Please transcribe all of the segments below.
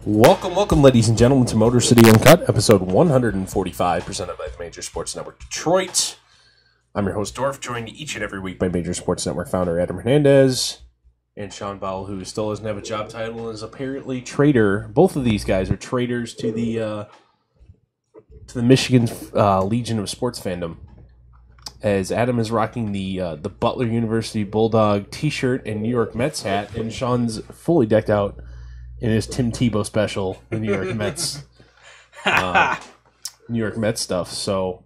Welcome, ladies and gentlemen, to Motor City Uncut, episode 145, presented by the Major Sports Network Detroit. I'm your host, Dorf, joined each and every week by Major Sports Network founder Petr Hernandez and Shawn Bell, who still doesn't have a job title and is apparently trader. Both of these guys are traders to the Michigan Legion of Sports Fandom, as Adam is rocking the Butler University Bulldog t-shirt and New York Mets hat, and Shawn's fully decked out in his Tim Tebow special, the New York Mets, New York Mets stuff. So,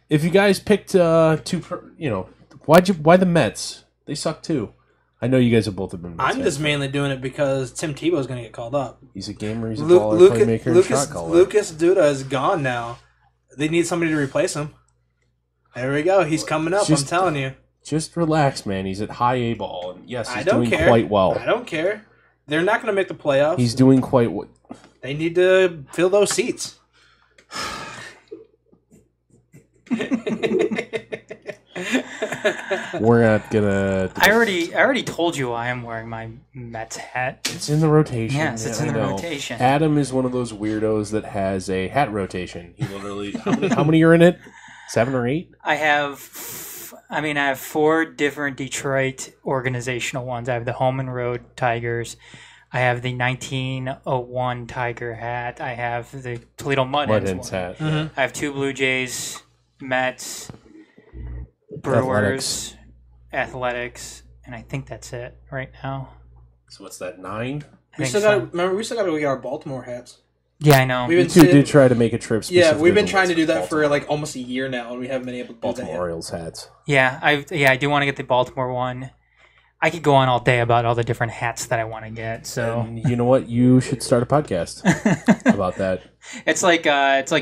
if you guys picked why the Mets? They suck too. I know you guys have both been Mets. I'm just mainly doing it because Tim Tebow's going to get called up. He's a gamer. He's a baller, playmaker, and shot caller. Lucas Duda is gone now. They need somebody to replace him. There we go. He's coming up. I'm telling you. Just relax, man. He's at high A ball, and yes, he's doing care. quite well. I don't care. They're not going to make the playoffs. He's doing quite well. They need to fill those seats. We're not gonna. I already told you I am wearing my Mets hat. It's in the rotation. Yes, it's in the rotation. Adam is one of those weirdos that has a hat rotation. He literally. How many are in it? 7 or 8? I have 4 different Detroit organizational ones. I have the Home and Road Tigers. I have the 1901 Tiger hat. I have the Toledo Mud Hens hat. Mm-hmm. I have 2 Blue Jays, Mets, Brewers, Athletics, and I think that's it right now. So what's that, 9? We still got to go get our Baltimore hats. Yeah, I know. You two did try to make a trip. Yeah, we've been trying to do that for like almost a year now, and we haven't been able to do Baltimore that yet. Orioles hats. Yeah, I do want to get the Baltimore one. I could go on all day about all the different hats that I want to get. So and you know what? You should start a podcast about that. It's like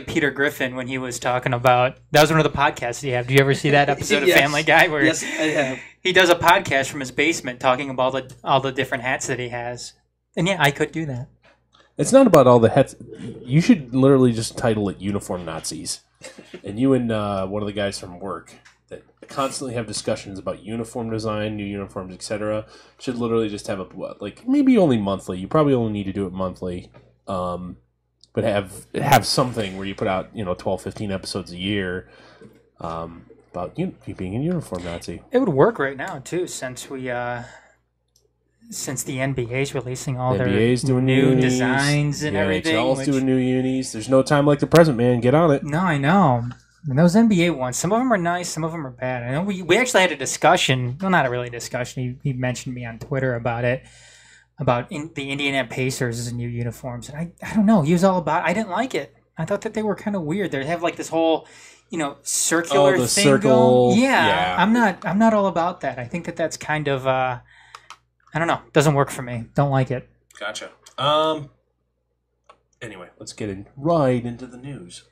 Peter Griffin when he was talking about, that was one of the podcasts he had. Did you ever see that episode Yes. of Family Guy where Yes, I have. he does a podcast from his basement talking about all the different hats that he has? And yeah, I could do that. It's not about all the hats. You should literally just title it Uniform Nazis. And you and one of the guys from work that constantly have discussions about uniform design, new uniforms, etc., should literally just have maybe only monthly. You probably only need to do it monthly. But have something where you put out 12, 15 episodes a year about you being a uniform Nazi. It would work right now too, since the NBA's releasing all their new designs and everything. NHL's doing new unis. There's no time like the present, man. Get on it. No, I know. And those NBA ones, some of them are nice, some of them are bad. I know we actually had a discussion. Well, not a really discussion. He mentioned me on Twitter about it. About the Indiana Pacers' new uniforms, and I don't know. He was all about. I didn't like it. I thought that they were kind of weird. They have like this whole, circular thing circle. going. Yeah, I'm not all about that. I think that that's kind of. I don't know. Doesn't work for me. Don't like it. Gotcha. Anyway, let's get right into the news.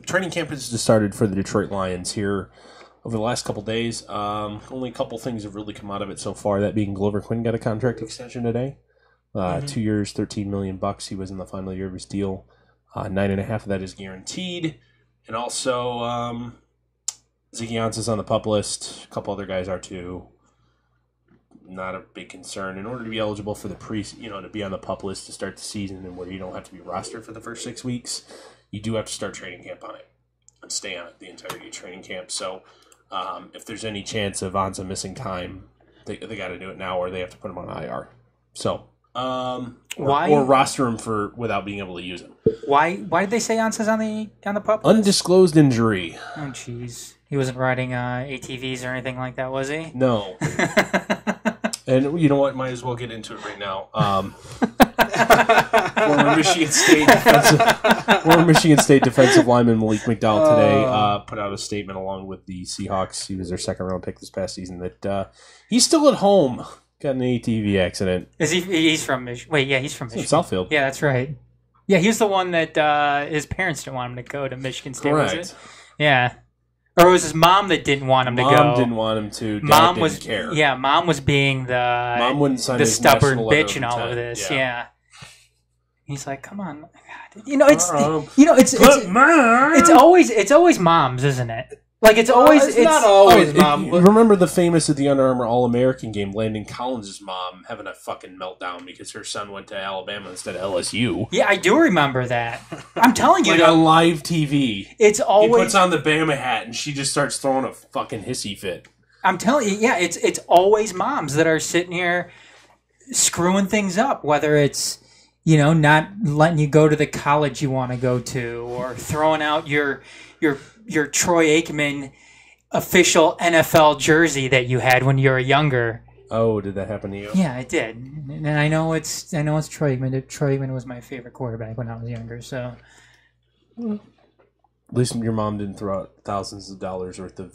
Training camp has just started for the Detroit Lions here. Over the last couple days, only a couple things have really come out of it so far. That being Glover Quinn got a contract extension today, 2 years, $13 million. He was in the final year of his deal. 9.5 of that is guaranteed, and also Ziggy Ansah's on the PUP list. A couple other guys are too. Not a big concern. In order to be eligible for the to be on the PUP list to start the season, and where you don't have to be rostered for the first 6 weeks, you do have to start training camp on it and stay on it the entirety of training camp. So. If there's any chance of Ansah missing time, they got to do it now, or they have to put him on IR. So, or roster him without being able to use him. Why did they say Ansah's on the PUP list? Undisclosed injury. Oh, jeez. He wasn't riding ATVs or anything like that, was he? No. And you know what? Might as well get into it right now. Former Michigan State defensive lineman Malik McDowell today put out a statement along with the Seahawks. He was their second-round pick this past season. That he's still at home. Got an ATV accident. Is he? He's from Michigan. Wait, yeah, he's from Michigan. Southfield. Yeah, that's right. Yeah, he's the one that his parents didn't want him to go to Michigan State. Correct. Was it? Yeah. Or it was his mom that didn't want him to go. Mom didn't want him to. Dad didn't care. Yeah, mom was being Mom wouldn't sign the his stubborn national letter bitch in all of this. Yeah. He's like, come on, God. It's always moms, isn't it? Like it's always it's not always mom. You remember the famous at the Under Armour All-American game, Landon Collins' mom having a fucking meltdown because her son went to Alabama instead of LSU. Yeah, I do remember that. I'm telling you, like on live TV. It's always he puts on the Bama hat and she just starts throwing a fucking hissy fit. I'm telling you, yeah, it's always moms that are sitting here screwing things up, whether it's not letting you go to the college you want to go to, or throwing out your Troy Aikman official NFL jersey that you had when you were younger. Oh, did that happen to you? Yeah, it did. And I know it's Troy Aikman. Troy Aikman was my favorite quarterback when I was younger. So, at least your mom didn't throw out thousands of dollars worth of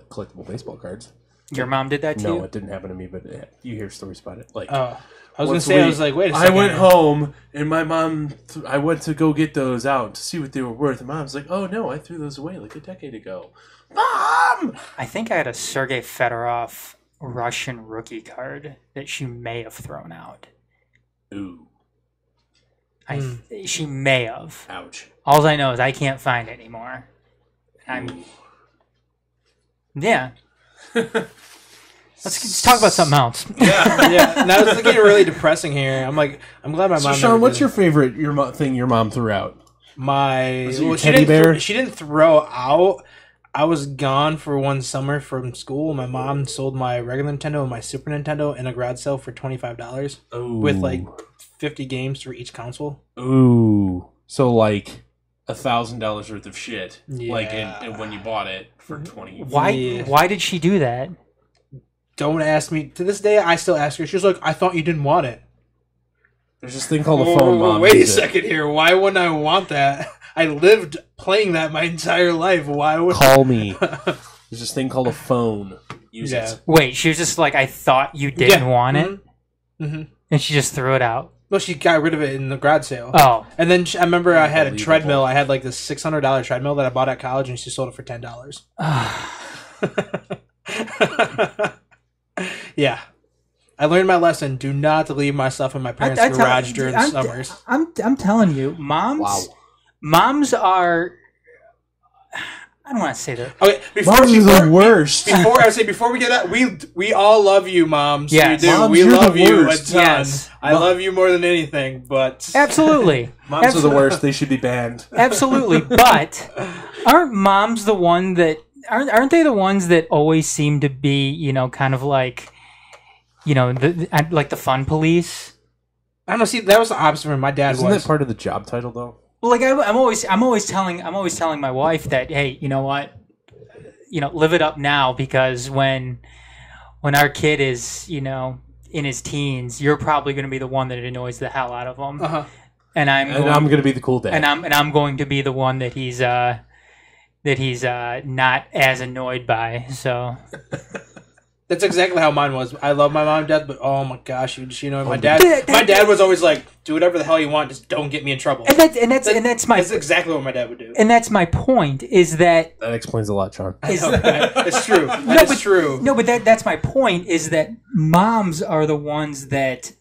collectible baseball cards. Your mom did that too? No, it didn't happen to me, but you hear stories about it. Like, I was gonna say, I was like, wait a second. I went home and my mom, I went to go get those out to see what they were worth. And Mom's like, oh no, I threw those away like a decade ago. Mom! I think I had a Sergei Fedorov Russian rookie card that she may have thrown out. Ooh. She may have. Ouch. All I know is I can't find it anymore. Yeah. Let's talk about something else. Yeah. Now it's getting really depressing here. I'm glad my mom. So Sean, what's your favorite thing your mom threw out? Teddy bear. She didn't throw out. I was gone for one summer from school. My mom sold my regular Nintendo and my Super Nintendo in a garage sale for $25 with like 50 games for each console. Ooh, so like $1,000 worth of shit. Yeah. Like and when you bought it for 20. Why did she do that? Don't ask me. To this day, I still ask her. She was like, "I thought you didn't want it." There's this thing called a phone, Mom. Wait a second here. Why wouldn't I want that? I lived playing that my entire life. Why would call me? There's this thing called a phone. Use it. Wait, she was just like, I thought you didn't want it, mm-hmm. And she just threw it out. Well, she got rid of it in the garage sale. Oh, and then I remember I had a treadmill. I had like this $600 treadmill that I bought at college, and she sold it for $10. Yeah. I learned my lesson. Do not leave my stuff in my parents' garage during the summers. I'm telling you, moms are. I don't want to say that. Okay, moms are the worst. Before we get that, we all love you, moms. Yes. We do. Moms, we love you a ton. Yes. I love you more than anything, but absolutely, moms are the worst. They should be banned. Absolutely, but aren't moms the one that aren't they the ones that always seem to be kind of like. Like the fun police. I don't know. See, that was the opposite for my dad. Isn't that part of the job title though? Well, like I'm always telling my wife that, hey, you know what, live it up now, because when our kid is in his teens, you're probably going to be the one that annoys the hell out of him, and I'm going to be the cool dad, and I'm going to be the one that he's not as annoyed by. So. That's exactly how mine was. I love my mom and dad, but oh my gosh, my dad was always like, do whatever the hell you want, just don't get me in trouble. That's exactly what my dad would do. And that's my point, is that explains a lot, Sean. It's true. It's true. No, but that's my point, is that moms are the ones that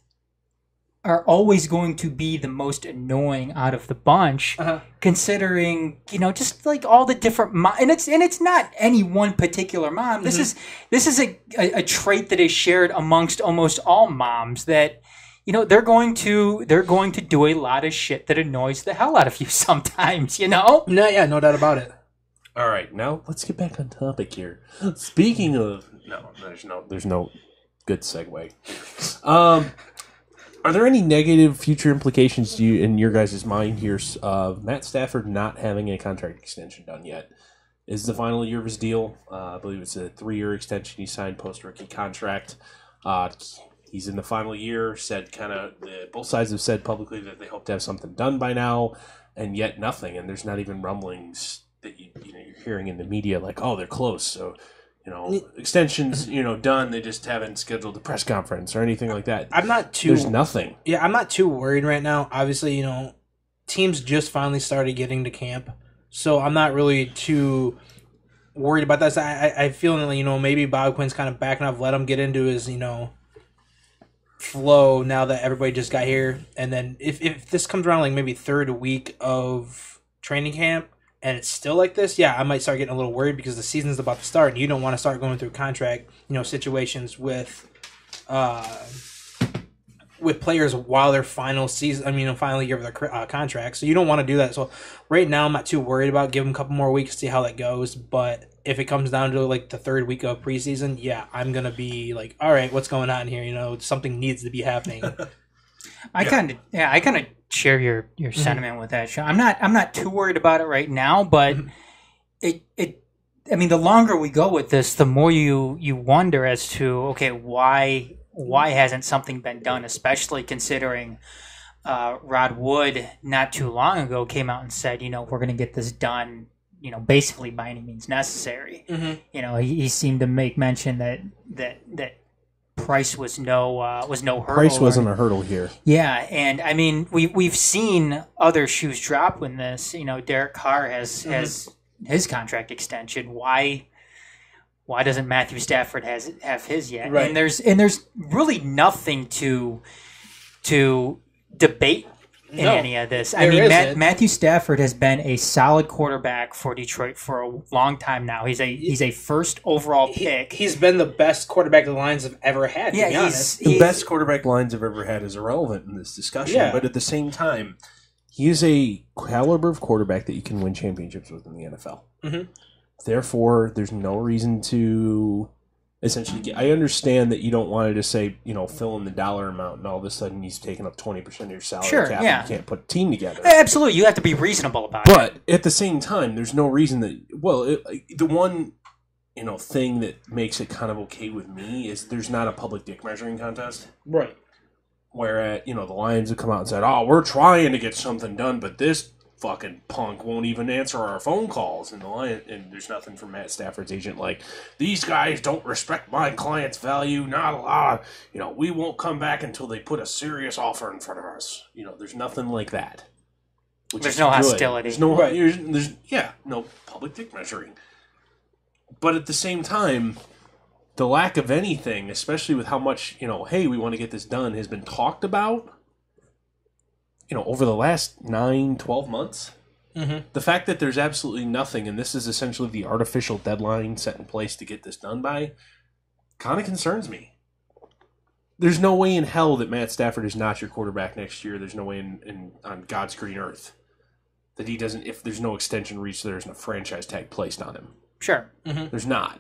are always going to be the most annoying out of the bunch, considering just like all the different and it's not any one particular mom. This is a trait that is shared amongst almost all moms, that they're going to do a lot of shit that annoys the hell out of you sometimes. No doubt about it. All right, now let's get back on topic here. Speaking of there's no good segue. Are there any negative future implications to you in your guys' mind here of Matt Stafford not having a contract extension done yet? Is the final year of his deal? I believe it's a 3-year extension he signed post-rookie contract. He's in the final year. Both sides have said publicly that they hope to have something done by now, and yet nothing. And there's not even rumblings that you're hearing in the media like, oh, they're close. So. Extensions, done. They just haven't scheduled a press conference or anything like that. There's nothing. Yeah, I'm not too worried right now. Obviously, teams just finally started getting to camp, so I'm not really too worried about that. So I feel that, maybe Bob Quinn's kind of backing off, let him get into his, flow now that everybody just got here. And then if this comes around like maybe third week of training camp, and it's still like this, yeah, I might start getting a little worried because the season's about to start, and you don't want to start going through contract, situations with players while their final season, final year of their contract. So you don't want to do that. So right now, I'm not too worried about. Give them a couple more weeks, see how that goes. But if it comes down to like the third week of preseason, yeah, I'm gonna be like, all right, what's going on here? Something needs to be happening. I kind of share your sentiment with that, Sean. I'm not too worried about it right now, but the longer we go with this, the more you wonder as to, okay, why hasn't something been done, especially considering Rod Wood not too long ago came out and said, we're going to get this done, basically by any means necessary. Mm-hmm. He seemed to make mention that price was no hurdle. Price wasn't a hurdle here. Yeah, and we've seen other shoes drop in this. Derek Carr has his contract extension. Why doesn't Matthew Stafford have his yet? Right. And there's really nothing to debate in any of this. Matthew Stafford has been a solid quarterback for Detroit for a long time now. He's a first overall pick. He's been the best quarterback the Lions have ever had, to be honest. The best quarterback the Lions have ever had is irrelevant in this discussion, but at the same time, he is a caliber of quarterback that you can win championships with in the NFL. Mm-hmm. Therefore, there's no reason to essentially I understand that you don't want to just say, fill in the dollar amount and all of a sudden he's taking up 20% of your salary cap and you can't put a team together. Absolutely. You have to be reasonable about it. But at the same time, there's no reason that, the one, thing that makes it kind of okay with me is there's not a public dick measuring contest. Right. Where, the Lions have come out and said, we're trying to get something done, but this fucking punk won't even answer our phone calls, and there's nothing from Matt Stafford's agent like, these guys don't respect my client's value, not a lot, we won't come back until they put a serious offer in front of us. There's nothing like that. There's no hostility. There's no public dick measuring. But at the same time, the lack of anything, especially with how much, hey, we want to get this done, has been talked about over the last 9-12 months. Mm-hmm. The fact that there's absolutely nothing, and this is essentially the artificial deadline set in place to get this done by, kind of concerns me. There's no way in hell that Matt Stafford is not your quarterback next year. There's no way on God's green earth that he doesn't, if there's no extension reached, there's no franchise tag placed on him. Sure. Mm-hmm. There's not.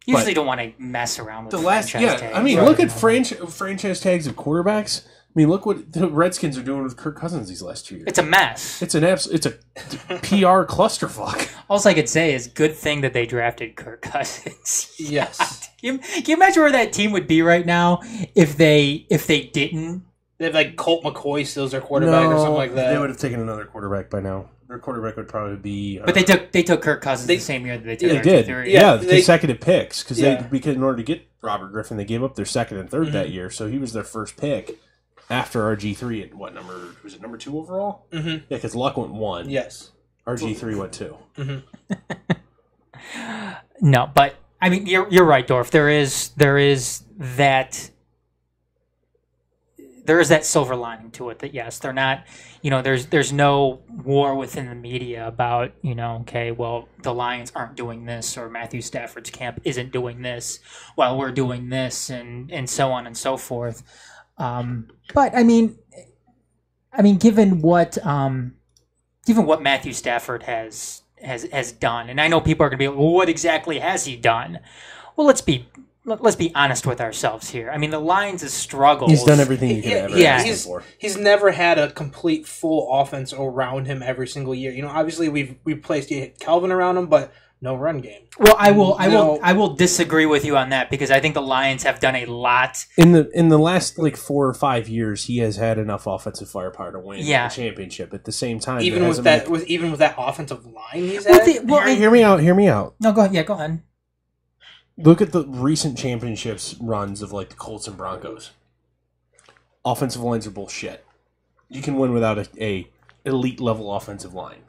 Usually don't want to mess around with franchise tags. Look at franchise tags of quarterbacks. Look what the Redskins are doing with Kirk Cousins these last 2 years. It's a mess. It's a PR clusterfuck. All I could say is good thing that they drafted Kirk Cousins. Yes. Can you imagine where that team would be right now if they didn't? They have like Colt McCoy still as their quarterback or something like that. They would have taken another quarterback by now. Their quarterback would probably be. But they took Kirk Cousins the same year that they took. They did. Yeah, consecutive picks because in order to get Robert Griffin, they gave up their second and third that year, so he was their first pick. After RG3 at what number? Was it number 2 overall? Mm-hmm. Yeah, because Luck went 1. Yes. RG3 went 2. Mm-hmm. No, but you're right, Dorf. There is that silver lining to it. That yes, they're not. There's no war within the media about okay, well the Lions aren't doing this or Matthew Stafford's camp isn't doing this while we're doing this and so on and so forth. But given what Matthew Stafford has done, and I know people are going to be like, well, what exactly has he done? Well, let's be honest with ourselves here. The Lions' struggles. He's done everything he could ever ask for. He's never had a complete full offense around him every single year. Obviously we've placed Calvin around him, but no run game. Well, I will disagree with you on that because I think the Lions have done a lot in the last 4 or 5 years. He has had enough offensive firepower to win the championship. At the same time, even with that offensive line he's had. Hear me out. No, go ahead. Yeah, go ahead. Look at the recent championships runs of the Colts and Broncos. Offensive lines are bullshit. You can win without a elite level offensive line.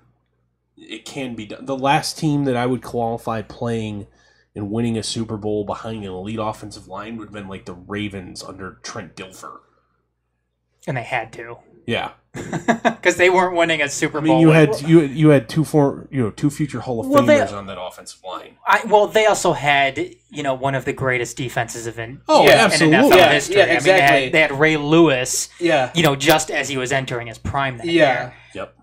It can be done. The last team that I would qualify playing and winning a Super Bowl behind an elite offensive line would have been the Ravens under Trent Dilfer. And they had to. Yeah. because they weren't winning a Super Bowl. I mean, you had two future Hall of Famers on that offensive line. They also had one of the greatest defenses in absolutely. NFL history. Yeah, exactly. I mean, they had Ray Lewis. Yeah. Just as he was entering his prime that year. Yep.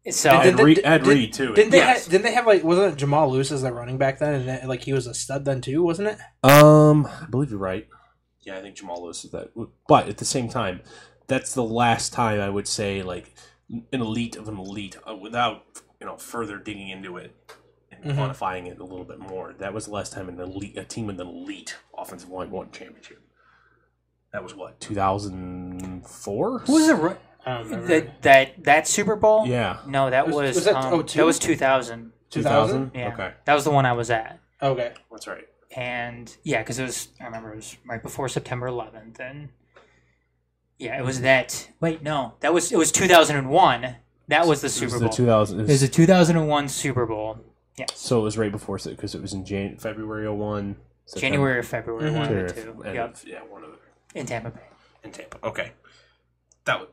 So Ed Reed too. Didn't they have wasn't it Jamal Lewis as the running back then, and he was a stud then too, wasn't it? I believe you're right. Yeah, I think Jamal Lewis is that. But at the same time, that's the last time I would say an elite of an elite without further digging into it and quantifying it a little bit more. That was the last time a team with an elite offensive line won championship. That was what, 2004? Who was it? That Super Bowl? Yeah. No, that was that was 2000. 2000? Yeah. Okay. That was the one I was at. Okay. That's right. And because I remember it was right before September 11th, and it was that. Wait, no, it was 2001. That was the Super Bowl. It was the 2001 Super Bowl. Yeah. So it was right before, because it was in February 01. January or February 1 or 2. Yep. One of them. In Tampa Bay. Okay. That's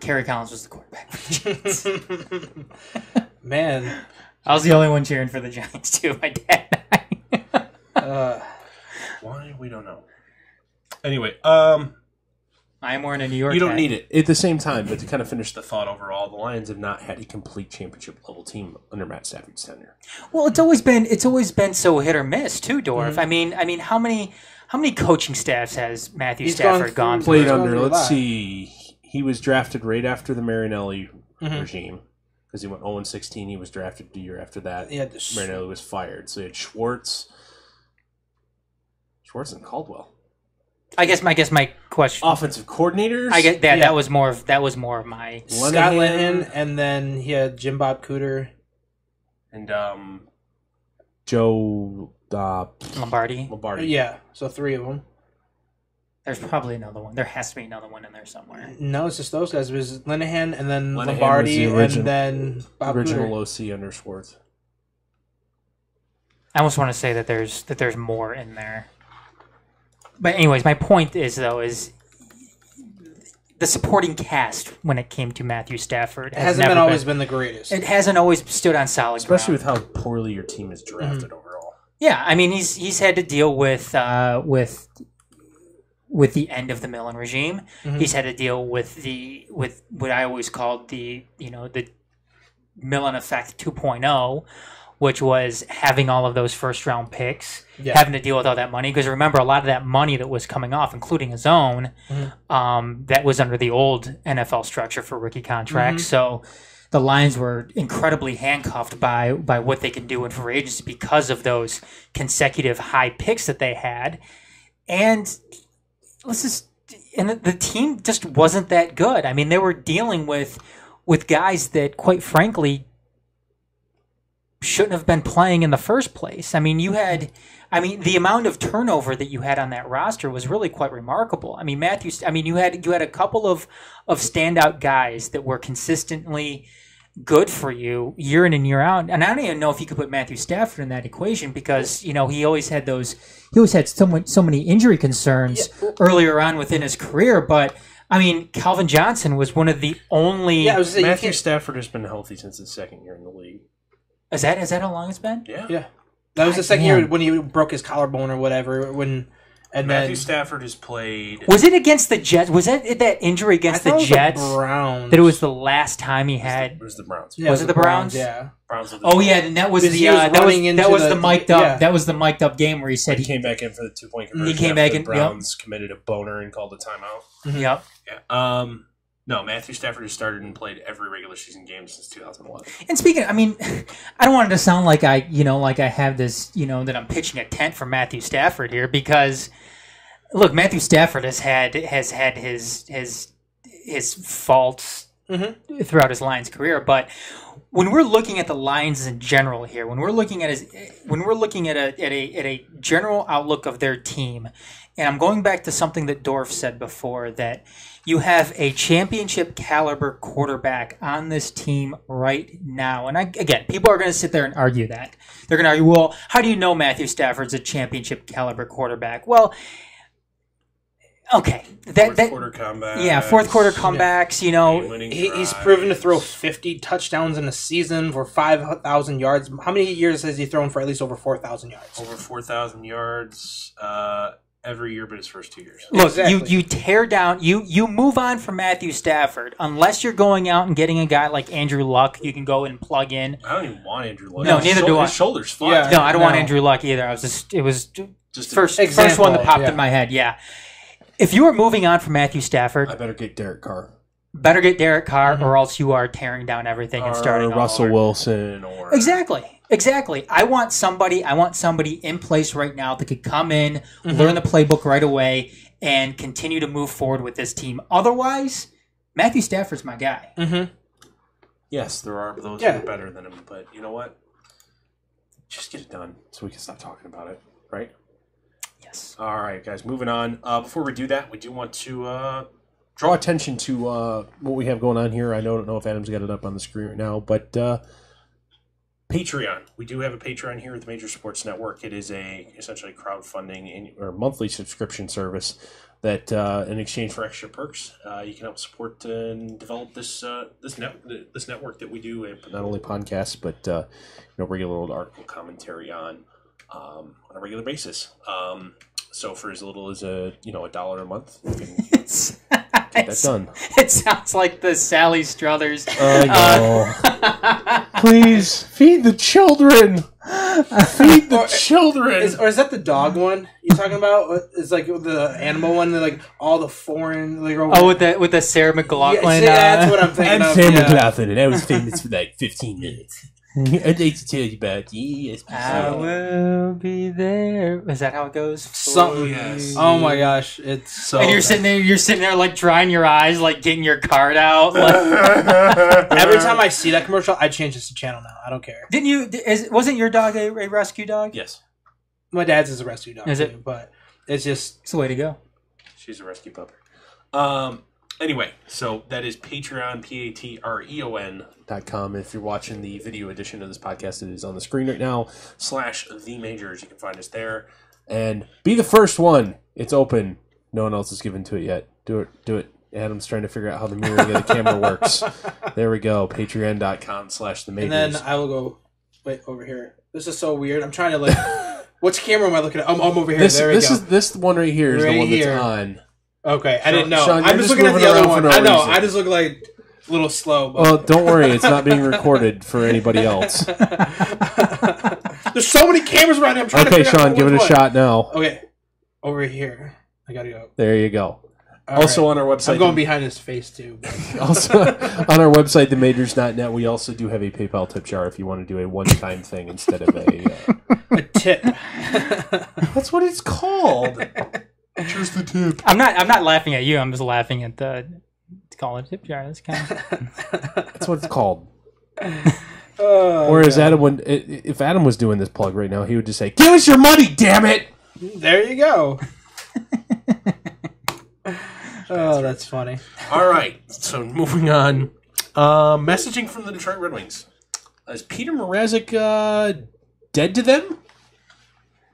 Kerry Collins was the quarterback for the Giants. Man. I was the only one cheering for the Giants too, my dad and I. Why? We don't know. Anyway, I am wearing a New York You don't hat. need it. At the same time, but to kind of finish the thought overall, the Lions have not had a complete championship level team under Matt Stafford's tenure. Well, it's always been so hit or miss too, Dorf. I mean, how many coaching staffs has Matthew Stafford gone through? Played under. Let's see. He was drafted right after the Marinelli regime because he went 0-16. He was drafted the year after that. Yeah, Marinelli was fired, so he had Schwartz and Caldwell. I guess my question. Offensive coordinators. I get that. Yeah. That was more of my Scott Linehan, and then he had Jim Bob Cooter and Joe Lombardi. Yeah, so 3 of them. There's probably another one. There has to be another one in there somewhere. No, it's just those guys. It was Linehan and then Lombardi and then Bob original Cooter. OC under Schwartz. I almost want to say that there's more in there. But anyways, my point is the supporting cast when it came to Matthew Stafford hasn't always been the greatest. It hasn't always stood on solid especially ground. with how poorly your team is drafted overall. Yeah, I mean he's had to deal with the end of the Millen regime. He's had to deal with what I always called the Millen effect 2.0. Which was having all of those first-round picks, having to deal with all that money. Because remember, a lot of that money that was coming off, including his own, that was under the old NFL structure for rookie contracts. So the Lions were incredibly handcuffed by what they could do in free agency because of those consecutive high picks that they had. And the team just wasn't that good. I mean, they were dealing with guys that, quite frankly, shouldn't have been playing in the first place. I mean, the amount of turnover that you had on that roster was really quite remarkable. I mean, you had a couple of standout guys that were consistently good for you year in and year out. And I don't even know if you could put Matthew Stafford in that equation because, he always had so many injury concerns earlier on within his career, but I mean, Calvin Johnson was one of the only Matthew Stafford has been healthy since his second year in the league. Is that how long it's been? Yeah. That was the second year when he broke his collarbone or whatever. Matthew Stafford has played. Was it against the Jets? Was that injury against the Jets? The Browns. That it was the last time he had. It was the Browns. Yeah, was it the Browns? Yeah. Browns. And that was the mic'd up. That was the mic'd up game where he said he came back in for the 2-point conversion. He came back in. Browns committed a boner and called a timeout. Yep. Yeah. No, Matthew Stafford has started and played every regular season game since 2011. And speaking, I mean, I don't want it to sound like I have this, that I'm pitching a tent for Matthew Stafford here because, look, Matthew Stafford has had his faults throughout his Lions career, but when we're looking at the Lions in general here, when we're looking at a general outlook of their team, and I'm going back to something that Dorf said before, that you have a championship caliber quarterback on this team right now. And again, people are going to sit there and argue that. They're going to argue, well, how do you know Matthew Stafford's a championship caliber quarterback? Well, Okay, fourth quarter comebacks. Yeah, fourth quarter comebacks. You know, he's proven to throw 50 touchdowns in a season for 5,000 yards. How many years has he thrown for at least over 4,000 yards? Over 4,000 yards every year, but his first 2 years. Look, you tear down, you move on from Matthew Stafford unless you're going out and getting a guy like Andrew Luck. You can go and plug in. I don't even want Andrew Luck. No, neither do I. His shoulders fine. Yeah, no, I don't want Andrew Luck either. It was just first one that popped in my head. Yeah. If you are moving on from Matthew Stafford, I better get Derek Carr. Or else you are tearing down everything and starting Russell Wilson or Exactly. I want somebody in place right now that could come in, learn the playbook right away, and continue to move forward with this team. Otherwise, Matthew Stafford's my guy. Mm-hmm. Yes, there are those who are better than him, but you know what? Just get it done so we can stop talking about it, right? Yes. All right, guys, moving on. Before we do that, we do want to draw attention to what we have going on here. I don't know if Adam's got it up on the screen right now, but Patreon. We do have a Patreon here at the Major Sports Network. It is essentially crowdfunding or monthly subscription service that, in exchange for extra perks, you can help support and develop this network that we do, and not only podcasts but regular old article commentary on a regular basis. So for as little as $1 a month, you can get that done. It sounds like the Sally Struthers. Please feed the children. Feed the children. Is that the dog one you're talking about? It's like the animal one, like all the foreign. With the Sarah McLachlan. Yeah, that's what I'm thinking of. Sarah McLachlan, and I was famous for like 15 minutes. I'd like to tell you about ESPN. I will be there. Is that how it goes? Yes. Oh my gosh, it's so. And you're sitting there like drying your eyes, like getting your card out. Like. Every time I see that commercial, I change this to channel now. I don't care. Didn't you? Wasn't your dog a rescue dog? Yes. My dad's is a rescue dog. Is it? But it's the way to go. She's a rescue pupper. Anyway, so that is Patreon, Patreon.com. If you're watching the video edition of this podcast, it is on the screen right now, /The Majors. You can find us there. And be the first one. It's open. No one else has given to it yet. Do it. Adam's trying to figure out how the mirroring of the camera works. There we go. Patreon.com/The Majors. And then I will go, wait, over here. This is so weird. I'm trying to which camera am I looking at? I'm over here. There we go. This one right here is the one that's on. Okay, I didn't know. Sean, I'm just looking at the other one. I know. I just look like a little slow. But... Well, don't worry. It's not being recorded for anybody else. There's so many cameras around here. I'm trying to figure Sean, out give it a shot now. Okay, over here. I gotta go. There you go. Also on our website. I'm going behind his face, too. Also on our website, themajors.net, we also do have a PayPal tip jar if you want to do a one-time thing instead of a tip. That's what it's called. Just the tip. I'm not laughing at you. I'm just laughing at it's called a tip jar. That's kind of... That's what it's called. Whereas Adam, if Adam was doing this plug right now, he would just say, "Give us your money, damn it!" There you go. Oh, that's funny. All right, so moving on. Messaging from the Detroit Red Wings. Is Petr Mrazek dead to them?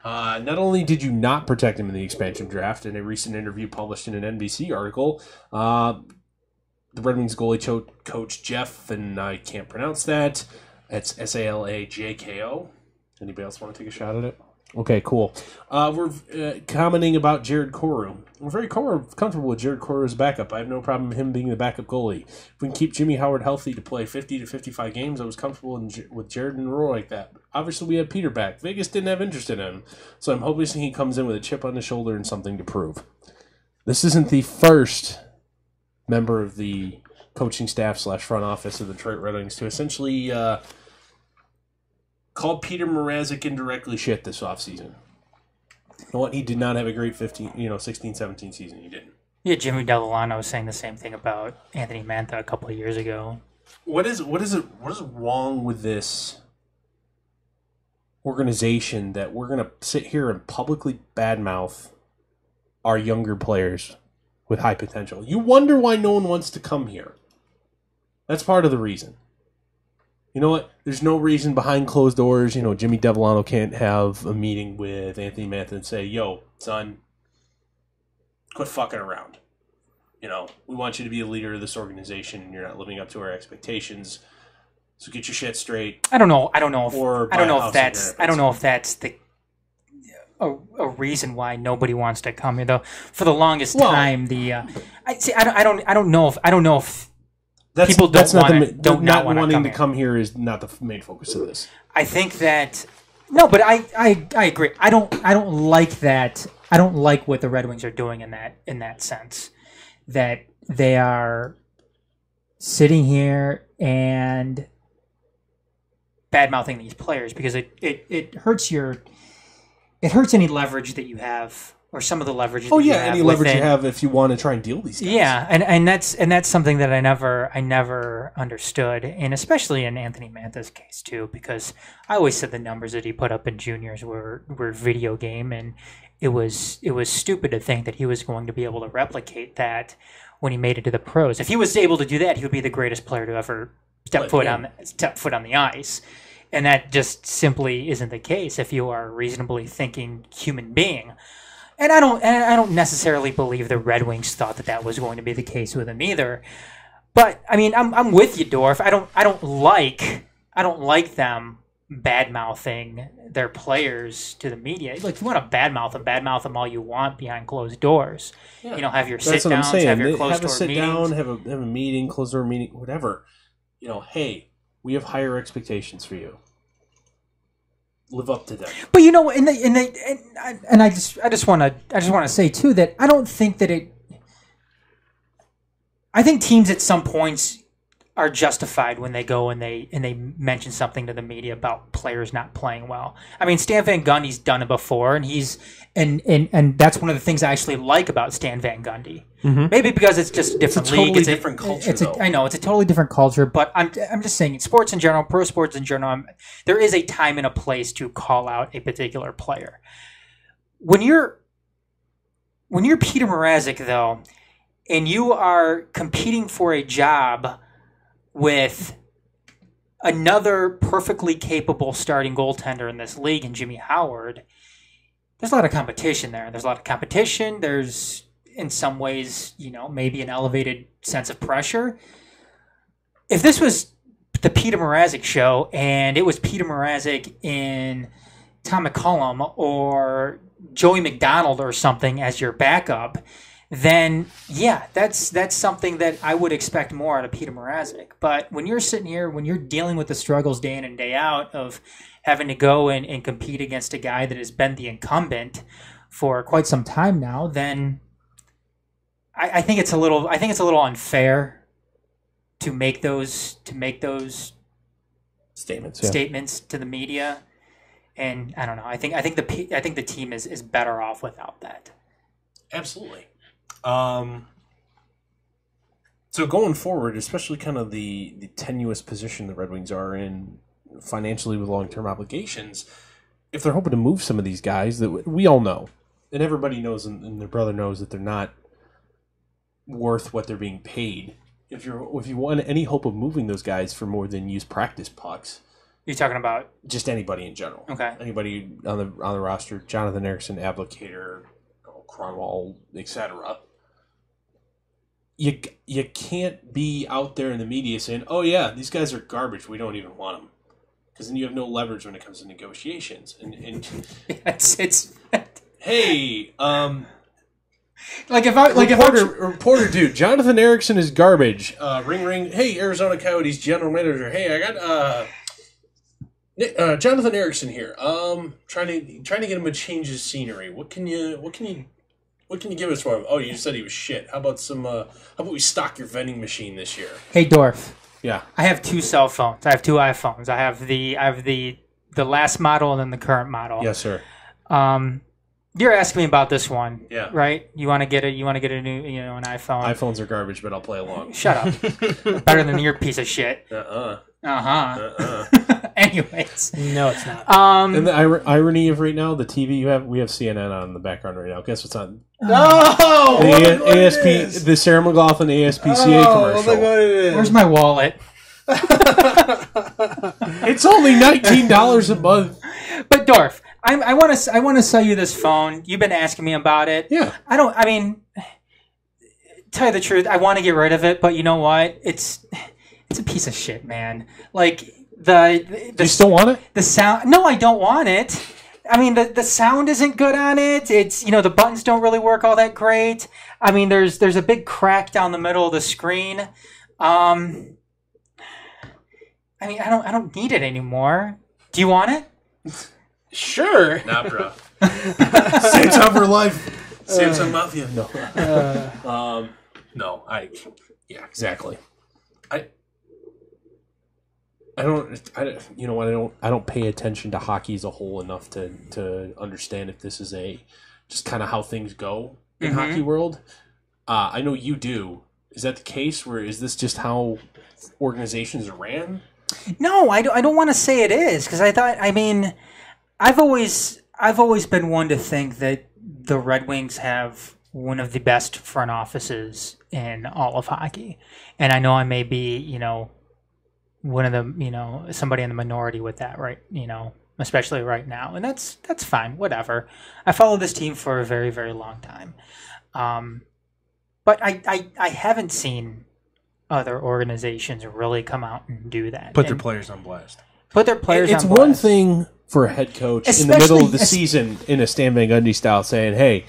Not only did you not protect him in the expansion draft, in a recent interview published in an NBC article, the Red Wings goalie coach Jeff, and I can't pronounce that, it's Salajko. Anybody else want to take a shot at it? Okay, cool. We're commenting about Jared Koru. We're very comfortable with Jared Koru as backup. I have no problem with him being the backup goalie. If we can keep Jimmy Howard healthy to play 50 to 55 games, I was comfortable with Jared in a role like that. Obviously, we have Petr back. Vegas didn't have interest in him, so I'm hoping he comes in with a chip on his shoulder and something to prove. This isn't the first member of the coaching staff / front office of the Detroit Red Wings to essentially call Petr Mrazek indirectly shit this offseason. You know what? He did not have a great 16-17 season. He didn't. Yeah, Jimmy Delano was saying the same thing about Anthony Mantha a couple of years ago. What is wrong with this organization that we're going to sit here and publicly badmouth our younger players with high potential? You wonder why no one wants to come here. That's part of the reason. You know what? There's no reason behind closed doors. Jimmy Devellano can't have a meeting with Anthony Mantha and say, "Yo, son, quit fucking around. You know, we want you to be a leader of this organization, and you're not living up to our expectations. So get your shit straight. I don't know if that's a reason why nobody wants to come here though. For the longest time, I don't know if people don't not wanting to come here is not the main focus of this. I think that but I agree. I don't like that. I don't like what the Red Wings are doing in that sense, that they are sitting here and bad-mouthing these players, because it hurts any leverage that you have, or some of the leverage that you have. Any leverage you have if you want to try and deal with these guys. Yeah, and that's something that I never understood, and especially in Anthony Manta's case too, because I always said the numbers that he put up in juniors were video game, and it was stupid to think that he was going to be able to replicate that when he made it to the pros. If he was able to do that, he would be the greatest player to ever step foot on the ice. And that just simply isn't the case if you are a reasonably thinking human being. And I don't necessarily believe the Red Wings thought that was going to be the case with him either. But I mean, I'm with you, Dorf. I don't like them bad-mouthing their players to the media. Like, if you want to badmouth them all you want behind closed doors. Yeah. You know, have your sit-downs, have your closed-door meetings. Have a sit-down, have a meeting, closed-door meeting, whatever. You know, hey, we have higher expectations for you. Live up to them. But you know, and I just want to say too that I don't think that it. I think teams at some points are justified when they go and they mention something to the media about players not playing well. I mean, Stan Van Gundy's done it before, and and that's one of the things I actually like about Stan Van Gundy. Mm-hmm. Maybe because it's just a different league. Totally different culture. I know it's a totally different culture, but I'm just saying, in sports in general, pro sports in general, there is a time and a place to call out a particular player. When you're Petr Mrazek, though, and you are competing for a job with another perfectly capable starting goaltender in this league, and Jimmy Howard, there's a lot of competition there. There's, in some ways, you know, maybe an elevated sense of pressure. If this was the Petr Mrazek show, and it was Petr Mrazek in Tom McCullum or Joey McDonald or something as your backup, then yeah, that's something that I would expect more out of Petr Mrazek. But when you're sitting here, when you're dealing with the struggles day in and day out of having to go and compete against a guy that has been the incumbent for quite some time now, then I think it's a little unfair to make those statements to the media. And I don't know. I think the team is better off without that. Absolutely. So going forward, especially kind of the tenuous position the Red Wings are in financially with long-term obligations, if they're hoping to move some of these guys that we all know, and everybody knows, and their brother knows, that they're not worth what they're being paid. If you want any hope of moving those guys for more than use practice pucks, you're talking about just anybody in general. Okay, anybody on the roster, Jonathan Ericsson, Abdelkader, Cronwall, etc. You can't be out there in the media saying, "Oh yeah, these guys are garbage. We don't even want them," because then you have no leverage when it comes to negotiations. And it's hey, reporter dude, Jonathan Ericsson is garbage. Ring ring. Hey, Arizona Coyotes general manager. Hey, I got Jonathan Ericsson here. Trying to get him to change his scenery. What can you give us for him? Oh, you said he was shit. How about we stock your vending machine this year? Hey, Dorf. Yeah. I have two cell phones. I have two iPhones. I have the last model and then the current model. Yes, sir. You're asking me about this one. Yeah. Right? You want to get a new, an iPhone. iPhones are garbage, but I'll play along. Shut up. Better than your piece of shit. Anyways. No, it's not. And the irony of right now, the TV we have CNN on in the background right now. Guess what's on? No! The ASP, the Sarah McLachlan ASPCA commercial. Where's my wallet? It's only $19 a month. But Dorf, I want to sell you this phone. You've been asking me about it. Yeah. I mean, tell you the truth, I want to get rid of it, but you know what? It's a piece of shit, man. Like the you still want it? The sound? No, I don't want it. I mean, the sound isn't good on it. It's the buttons don't really work all that great. I mean, there's a big crack down the middle of the screen. I mean, I don't need it anymore. Do you want it? Sure. Nah, bro. Samsung for life. Samsung Mafia. No. No. Yeah, exactly. I don't. You know what? I don't pay attention to hockey as a whole enough to understand if this is just kind of how things go in hockey world. I know you do. Is that the case? Where is this just how organizations are ran? No, I don't want to say it is because I've always been one to think that the Red Wings have one of the best front offices in all of hockey, and I know I may be one of the somebody in the minority with that, right? Especially right now, and that's fine, whatever. I followed this team for a very, very long time, but I haven't seen other organizations really come out and do that. Put their players on blast. It's one thing for a head coach in the middle of the season in a Stan Van Gundy style saying, hey,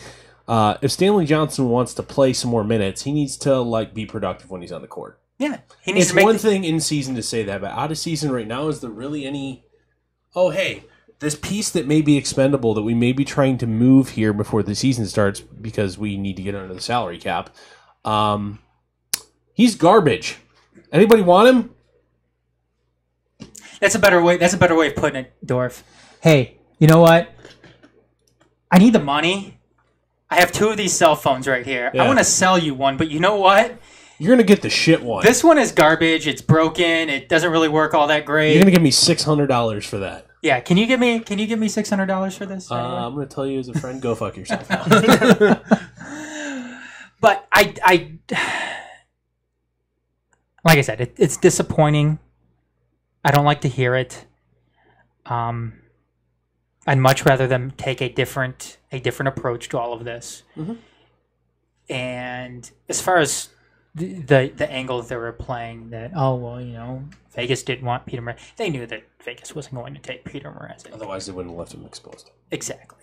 if Stanley Johnson wants to play some more minutes, he needs to be productive when he's on the court. Yeah. It's one thing in season to say that, but out of season right now, is there really any, hey, this piece that may be expendable that we may be trying to move here before the season starts because we need to get under the salary cap, he's garbage. Anybody want him? That's a better way of putting it, Dorf. Hey, you know what? I need the money. I have 2 of these cell phones right here. Yeah. I want to sell you one, but you know what? You're going to get the shit one. This one is garbage. It's broken. It doesn't really work all that great. You're going to give me $600 for that. Yeah, can you give me $600 for this? I'm going to tell you as a friend, go fuck yourself. But I like I said, it's disappointing. I don't like to hear it. I'd much rather them take a different approach to all of this. Mm-hmm. And as far as the angle that they were playing, that Vegas didn't want Petr Mrazek. They knew that Vegas wasn't going to take Petr Mrazek. Otherwise, they wouldn't have left him exposed. Exactly.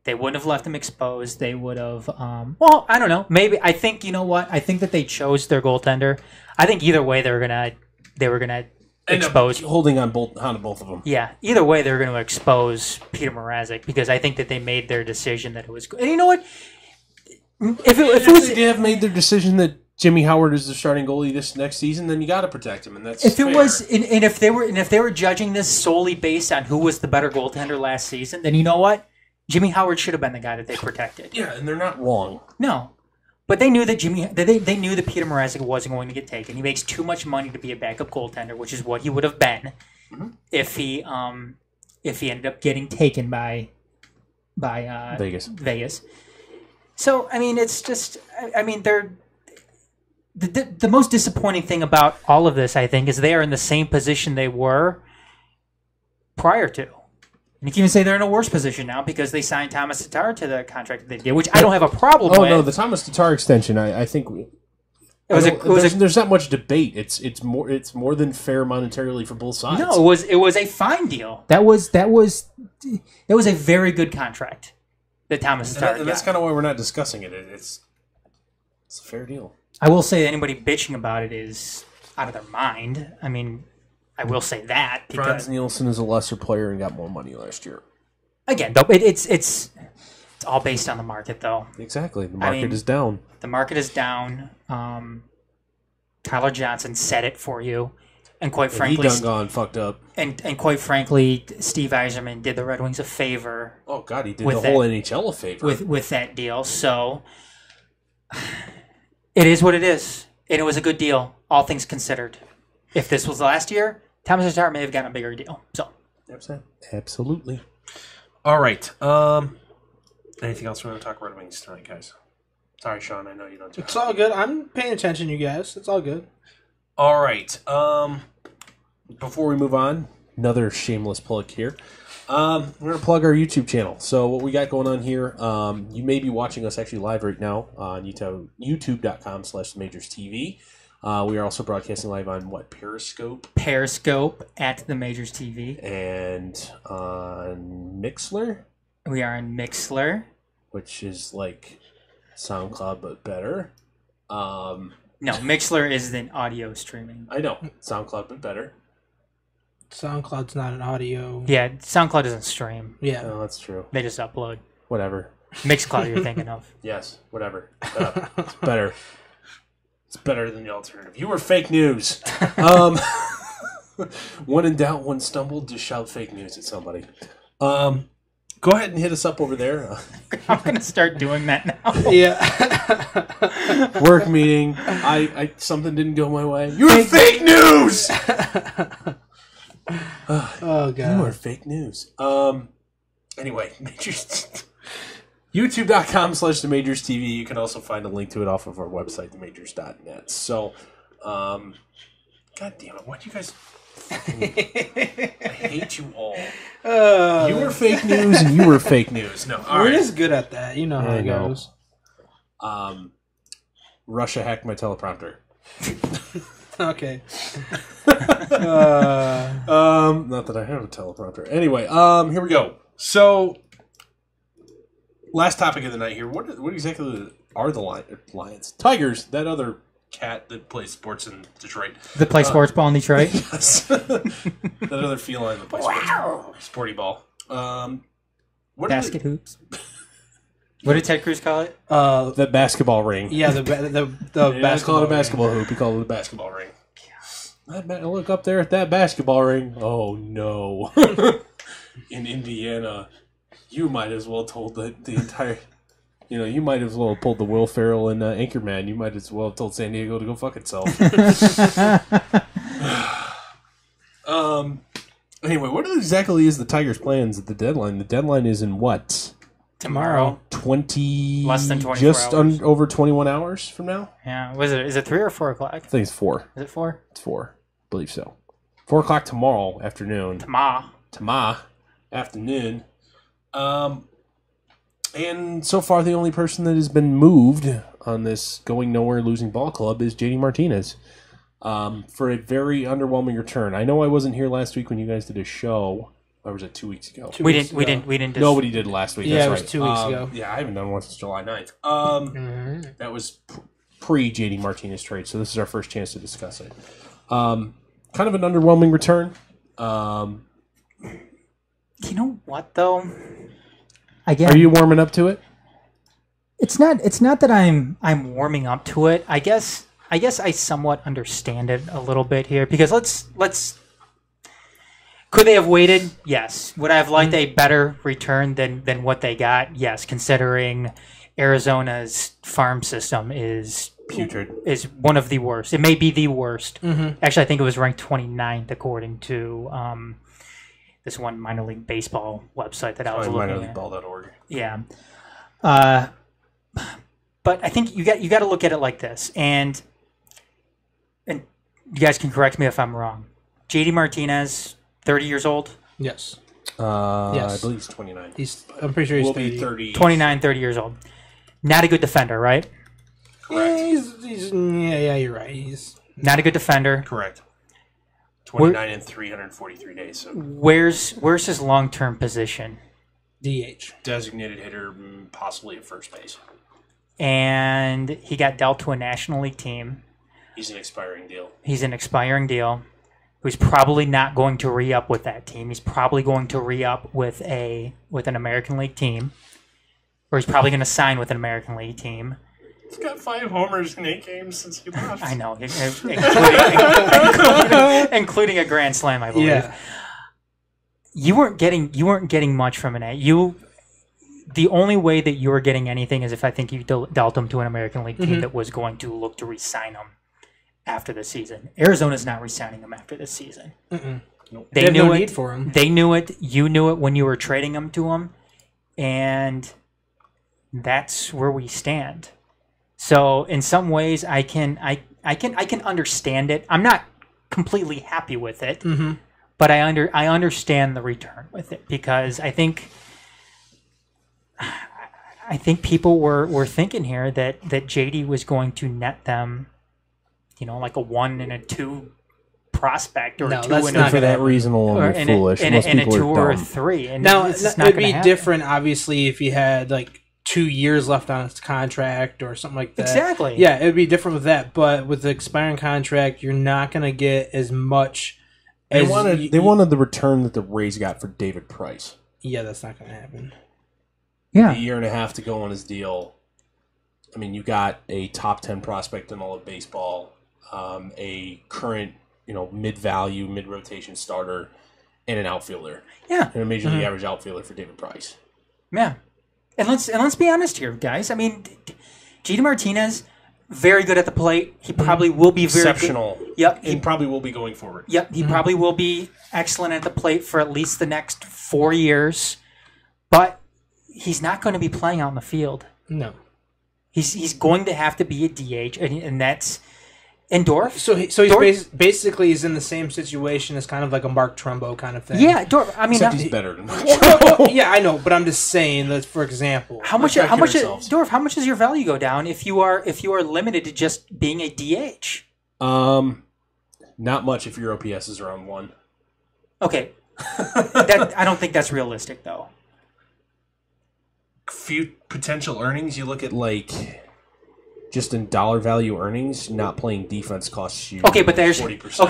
They wouldn't have left him exposed. They would have. Well, I don't know. Maybe I think you know what? I think that they chose their goaltender. I think either way they were gonna expose holding on to both of them. Yeah. Either way they were going to expose Petr Mrazek because I think that they made their decision that it was. And you know what? If they have made their decision that Jimmy Howard is the starting goalie this next season, then you got to protect him, and that's if fair. It was, and if they were judging this solely based on who was the better goaltender last season, then you know what, Jimmy Howard should have been the guy that they protected. Yeah, and they're not wrong. No, but they knew that they knew that Petr Mrazek wasn't going to get taken. He makes too much money to be a backup goaltender, which is what he would have been if he ended up getting taken by Vegas. So I mean, it's just they're. The most disappointing thing about all of this, I think, is they are in the same position they were prior to. And you can even say they're in a worse position now because they signed Thomas Tatar to the contract that they did, which I don't have a problem with. Oh, no, the Thomas Tatar extension, I think... There's not much debate. It's more than fair monetarily for both sides. No, it was a fine deal. That was a very good contract that Thomas Tatar got. And that's kind of why we're not discussing it. It's a fair deal. I will say that anybody bitching about it is out of their mind. I mean, I will say that. Franz Nielsen is a lesser player and got more money last year. Again, though, it's all based on the market, though. Exactly. The market is down. The market is down. Tyler Johnson said it for you. And quite frankly... he gone fucked up. And quite frankly, Steve Yzerman did the Red Wings a favor. Oh, God, he did the whole NHL a favor. With that deal, so... It is what it is. And it was a good deal, all things considered. If this was last year, Thomas Tatar may have gotten a bigger deal. So, absolutely. All right. Anything else we want to talk about Wings tonight, guys? Sorry, Sean. I know you don't. It's all good. I'm paying attention, you guys. It's all good. All right. Before we move on, another shameless plug here. We're going to plug our YouTube channel. So what we got going on here, you may be watching us actually live right now on youtube.com/MajorsTV. We are also broadcasting live on Periscope? Periscope at the Majors TV. And on Mixlr? We are on Mixlr. Which is like SoundCloud, but better. No, Mixlr is an audio streaming. I know. SoundCloud, but better. SoundCloud's not an audio. Yeah, SoundCloud doesn't stream. Yeah. No, that's true. They just upload. Whatever. Mixcloud you're thinking of. Yes, whatever. It's better. It's better than the alternative. You were fake news. When in doubt, when stumbled, just shout fake news at somebody. Go ahead and hit us up over there. I'm going to start doing that now. Yeah. Work meeting. I something didn't go my way. You're fake news! Oh, God. You are fake news. Anyway, YouTube.com/TheMajorsTV. You can also find a link to it off of our website, themajors.net. So, God damn it. Why do you guys... I hate you all. You were fake news and you were fake news. No, all We're right. just good at that. You know how it goes. Russia hacked my teleprompter. Okay. Not that I have a teleprompter. Anyway, here we go. So, last topic of the night here. What exactly are the Lions? Tigers, that other cat that plays sports in Detroit. That plays sports ball in Detroit? Yes. That other feline that plays sporty ball. Basket hoops. What did Ted Cruz call it? The basketball ring. Yeah, the basketball. Call it a basketball hoop. He called it a basketball ring. Look up there at that basketball ring. Oh no! In Indiana, you might as well told the entire. You know, you might as well have pulled the Will Ferrell and Anchorman. You might as well have told San Diego to go fuck itself. Anyway, what exactly is the Tigers' plans at the deadline? The deadline is in what? Tomorrow. 20... Less than 24 just hours. Over 21 hours from now? Yeah. Is it 3 or 4 o'clock? I think it's 4. Is it 4? It's 4. I believe so. 4 o'clock tomorrow afternoon. Tomorrow afternoon. And so far, the only person that has been moved on this going nowhere losing ball club is JD Martinez. For a very underwhelming return. I know I wasn't here last week when you guys did a show. Or was it 2 weeks ago? We didn't. Nobody did last week. Yeah, That's it was right. 2 weeks ago. Yeah, I haven't done one since July 9th. That was pre JD Martinez trade, so this is our first chance to discuss it. Kind of an underwhelming return. You know what though? Are you warming up to it? It's not that I'm warming up to it. I guess I somewhat understand it a little bit here because let's could they have waited? Yes. Would I have liked a better return than what they got? Yes, considering Arizona's farm system is putrid. Is one of the worst. It may be the worst. Mm-hmm. Actually, I think it was ranked 29th according to this one minor league baseball website that I was looking at. Minorleagueball.org. Yeah. But I think you got to look at it like this, and you guys can correct me if I'm wrong. JD Martinez, 30 years old? Yes. Yes. I believe he's 29. I'm pretty sure he's will be 30. 29, 30 years old. Not a good defender, right? Correct. Yeah, you're right. He's not a good defender. Correct. 29 in 343 days. So. Where's his long-term position? DH. Designated hitter, possibly at first base. And he got dealt to a National League team. He's an expiring deal. Who's probably not going to re-up with that team. He's probably going to re-up with an American League team. Or he's probably going to sign with an American League team. He's got 5 homers in 8 games since he left. I know, including a grand slam, I believe. Yeah. You weren't getting much from it. The only way that you were getting anything is if I think you dealt him to an American League team that was going to look to re-sign him after the season. Arizona's not re-signing him after this season. Nope. They knew no it. need for him. They knew it. You knew it when you were trading him to him, and that's where we stand. So in some ways, I can understand it. I'm not completely happy with it, but I understand the return with it because I think people were thinking here that JD was going to net them, like a 1 and a 2 prospect or a 2 and a for that reason alone. You're foolish. And a 2 or a 3. And now it would be different, obviously, if you had like 2 years left on its contract or something like that. Exactly. Yeah, it would be different with that. But with the expiring contract, you're not going to get as much. They wanted the return that the Rays got for David Price. Yeah, that's not going to happen. Yeah, a year and a half to go on his deal. I mean, you got a top 10 prospect in all of baseball, a current, mid-value, mid-rotation starter, and an outfielder. Yeah, and a major league average outfielder for David Price. Yeah, and let's be honest here, guys. I mean, JD Martinez, very good at the plate. He probably will be very exceptional. Good. Yep, he probably will be going forward. Yep, he probably will be excellent at the plate for at least the next 4 years, but he's not going to be playing out in the field. No. He's going to have to be a DH, and that's in Dorf. So he's basically he's in the same situation as kind of like a Mark Trumbo kind of thing. Yeah, Dorf. I mean, except he's better than Mark Trumbo. Yeah, I know, but I'm just saying that for example. How much Dorf? How much does your value go down if you are limited to just being a DH? Not much if your OPS is around 1. Okay, I don't think that's realistic though. Few potential earnings, you look at just in dollar value earnings, not playing defense costs you 40%. Okay,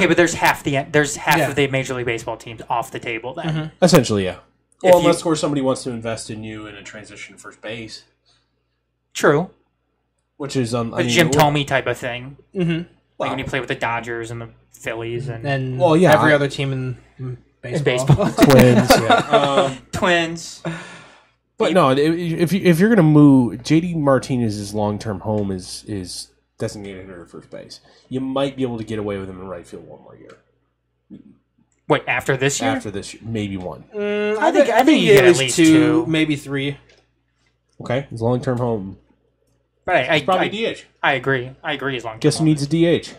but there's half of the Major League Baseball teams off the table then. Mm-hmm. Essentially, yeah. Well, unless of course somebody wants to invest in you in a transition to first base. True. Which is a Jim Thome type of thing. Mm-hmm. Like when you play with the Dodgers and the Phillies and every other team in baseball. Twins. Yeah. Twins. But no, if you're going to move, JD Martinez's long-term home is designated hitter at first base. You might be able to get away with him in right field 1 more year. Wait, after this year? After this year, maybe 1. I think you get at least 2, maybe 3. Okay, his long-term home. But probably DH. I agree. His long-term. Guess who needs a DH?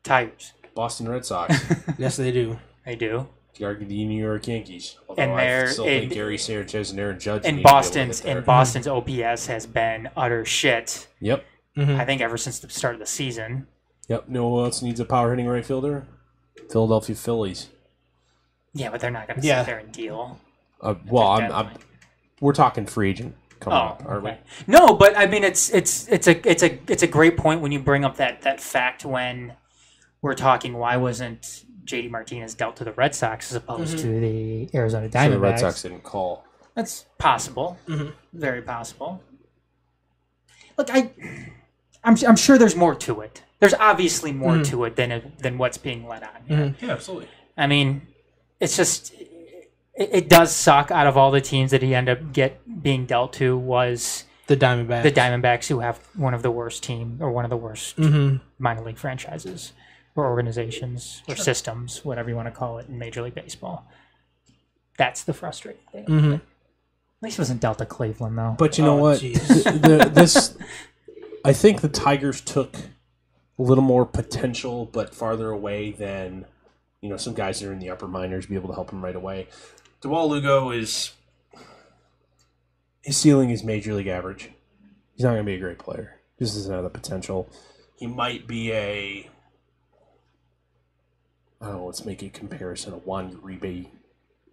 Tigers. Boston Red Sox. Yes, they do. They do. You argue the New York Yankees. Although and I still think Gary Sanchez and Aaron Judge. And Boston's OPS has been utter shit. Yep. I think ever since the start of the season. Yep. No one else needs a power hitting right fielder? Philadelphia Phillies. Yeah, but they're not going to sit there and deal. We're talking free agent coming up, aren't we? No, but I mean it's a great point when you bring up that fact when we're talking why wasn't JD Martinez dealt to the Red Sox as opposed to the Arizona Diamondbacks. So the Red Sox didn't call. That's possible. Very possible. Look, I'm sure there's more to it. There's obviously more to it than what's being let on here. Yeah, absolutely. I mean, it's just it does suck. Out of all the teams that he ended up being dealt to was the Diamondbacks. The Diamondbacks, who have one of the worst minor league franchises. Or organizations or systems, whatever you want to call it, in Major League Baseball. That's the frustrating thing. At least it wasn't dealt to Cleveland, though. But you know what? I think the Tigers took a little more potential, but farther away than some guys that are in the upper minors be able to help him right away. Dewal Lugo his ceiling is Major League average. He's not going to be a great player. This doesn't have the potential. He might be let's make a comparison. A Juan Uribe,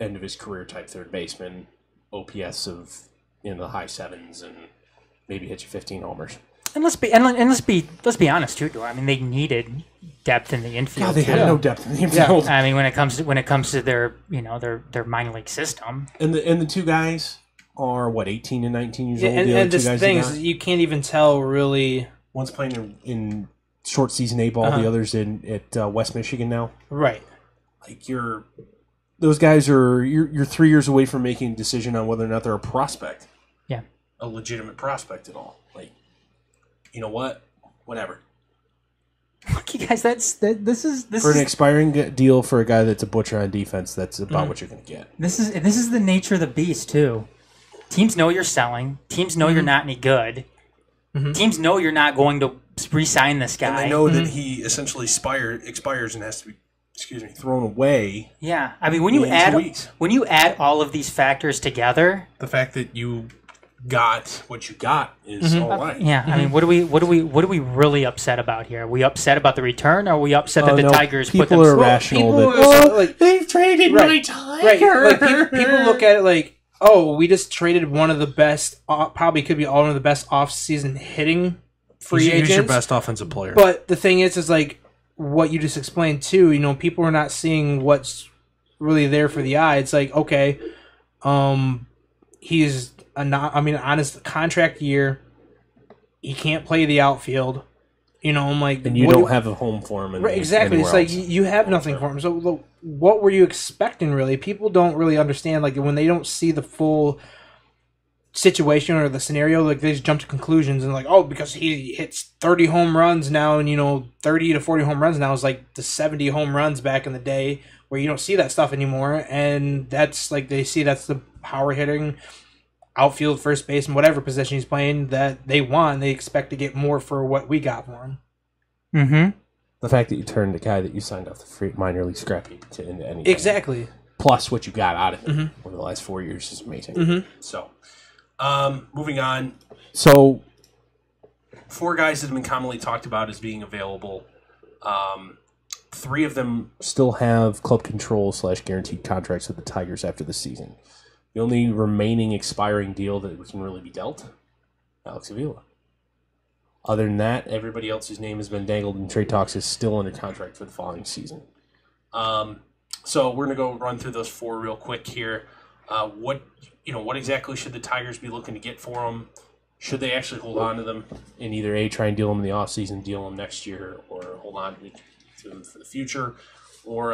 end of his career type third baseman, OPS of the high 7s, and maybe hit you 15 homers. And let's be honest too. I mean, they needed depth in the infield. God, they had no depth in the infield. Yeah. I mean, when it comes to their their minor league system, and the two guys are 18 and 19 years old. And this thing is, you can't even tell really. One's playing in short season A ball, the other's at West Michigan now. Right. Those guys you're 3 years away from making a decision on whether or not they're a prospect. Yeah. A legitimate prospect at all. You know what? Whatever. Look, you guys, this is for an expiring deal for a guy that's a butcher on defense. That's about what you're going to get. This is the nature of the beast too. Teams know you're selling. Teams know you're not any good. Teams know you're not going to re-sign this guy. And they know that he essentially expires and has to be thrown away. Yeah, I mean, when you add all of these factors together, the fact that you got what you got is all right. Yeah, I mean, what are we really upset about here? Are we upset about the return, or are we upset that the Tigers put them? People are irrational. They've traded my Tiger. Right. Like, people look at it like, oh, we just traded one of the best, probably could be one of the best off-season hitting free agents. He's your best offensive player. But the thing is like what you just explained too. You know, people are not seeing what's really there for the eye. It's like, okay, he's on his contract year, he can't play the outfield. You know, I'm like, and you don't have a home for him. Right, exactly. It's like you have nothing for him. So what were you expecting, really? People don't really understand. Like, when they don't see the full situation or the scenario, like, they just jump to conclusions and like, oh, because he hits 30 home runs now, and 30 to 40 home runs now is like the 70 home runs back in the day, where you don't see that stuff anymore. And that's like, they see that's the power hitting, outfield, first base, and whatever position he's playing that they want. They expect to get more for what we got for him. Mm-hmm. The fact that you turned the guy that you signed off the free minor league scrap heap into anything. Exactly. Plus what you got out of him over the last 4 years is amazing. So, moving on. So, 4 guys that have been commonly talked about as being available. 3 of them still have club control / guaranteed contracts with the Tigers after the season. The only remaining expiring deal that can really be dealt, Alex Avila. Other than that, everybody else whose name has been dangled in trade talks is still under contract for the following season. So we're going to go run through those 4 real quick here. What exactly should the Tigers be looking to get for them? Should they actually hold on to them and either try and deal them in the offseason, deal them next year, or hold on to them for the future? Or,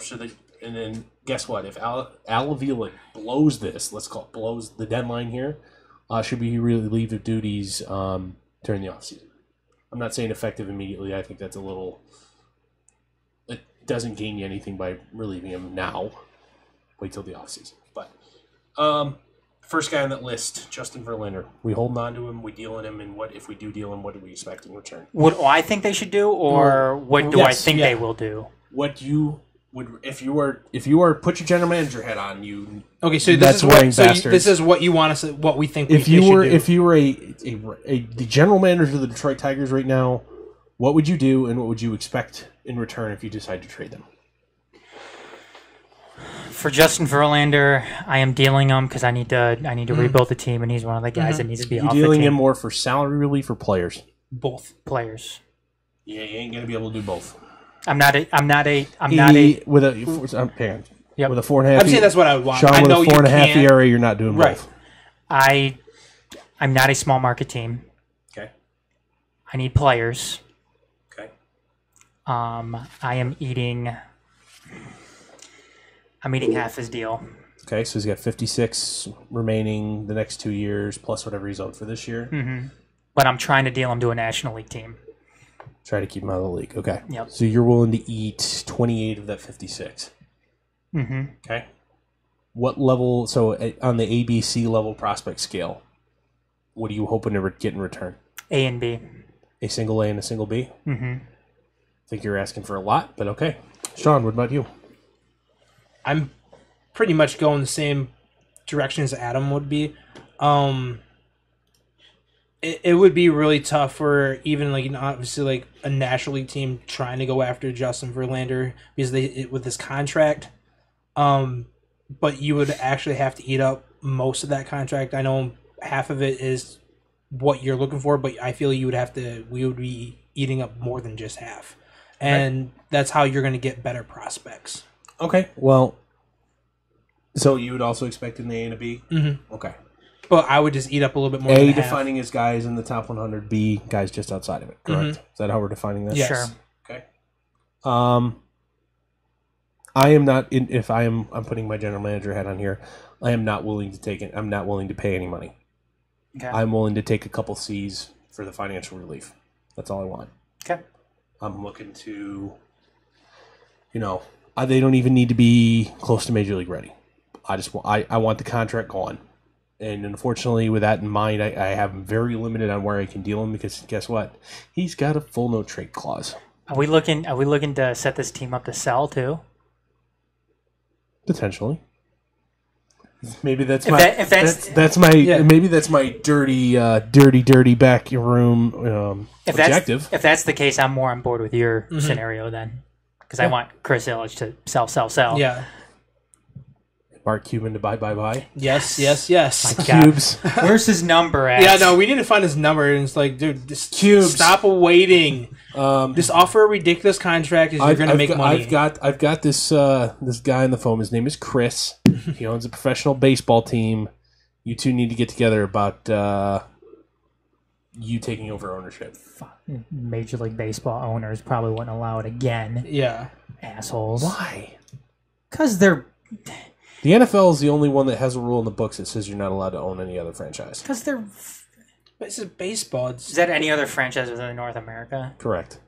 should they... And then guess what? If Al Avila blows this, blows the deadline here, should we really leave the duties during the offseason? I'm not saying effective immediately. I think that's a little... It doesn't gain you anything by relieving him now. Wait till the offseason. But first guy on that list, Justin Verlander. We holding on to him, we dealing him, and what if we do deal him, what do we expect in return? What do I think they should do, or what do I think they will do? What you... If you were put your general manager hat on, you okay. So this is what you want us. What we think. If you were the general manager of the Detroit Tigers right now, what would you do, and what would you expect in return if you decide to trade them? For Justin Verlander, I am dealing him because I need to rebuild the team, and he's one of the guys that needs to be off the team. Dealing him more for salary relief or players? Both players. Yeah, you ain't gonna be able to do both. With a 4.5. I'm saying that's what I would want. Shawn, with a 4.5 ERA, you're not doing both. I'm not a small market team. Okay. I need players. Okay. I'm eating half his deal. Okay, so he's got 56 remaining the next 2 years, plus whatever he's owed for this year. Mm-hmm. But I'm trying to deal him to a National League team. Try to keep him out of the league. Okay. Yep. So you're willing to eat 28 of that 56. Mm-hmm. Okay. What level? So on the ABC level prospect scale, what are you hoping to get in return? A and B. A single A and a single B? Mm-hmm. I think you're asking for a lot, but okay. Shawn, what about you? I'm pretty much going the same direction as Adam would be. It would be really tough for even obviously a National League team trying to go after Justin Verlander because with this contract. But you would actually have to eat up most of that contract. I know half of it is what you're looking for, but I feel we would be eating up more than just half. And that's how you're going to get better prospects. Okay. Well, so you would also expect an A and a B? Mm-hmm. Okay. But I would just eat up a little bit more. A, defining as guys in the top 100. B, guys just outside of it. Correct. Mm-hmm. Is that how we're defining this? Yes. Sure. Okay. I am not. I'm putting my general manager hat on here. I am not willing to take it. I'm not willing to pay any money. Okay. I'm willing to take a couple C's for the financial relief. That's all I want. Okay. I'm looking to. They don't even need to be close to Major League ready. I want the contract gone. And unfortunately, with that in mind, I have very limited on where I can deal him because guess what? He's got a full no trade clause. Are we looking to set this team up to sell too? Potentially. Maybe that's maybe that's my dirty back room objective. If that's the case, I'm more on board with your scenario then, because I want Chris Illich to sell. Yeah. Mark Cuban to buy. Yes. Cubes. Where's his number at? Yeah, no, we need to find his number. And it's like, dude, just Cubes. Stop waiting. Just offer a ridiculous contract because you're going to make money. I've got this guy on the phone. His name is Chris. He owns a professional baseball team. You two need to get together about you taking over ownership. Major League Baseball owners probably wouldn't allow it again. Yeah. Assholes. Why? Because they're... The NFL is the only one that has a rule in the books that says you're not allowed to own any other franchise. Because they're... This is baseball. Is that any other franchise within North America? Correct.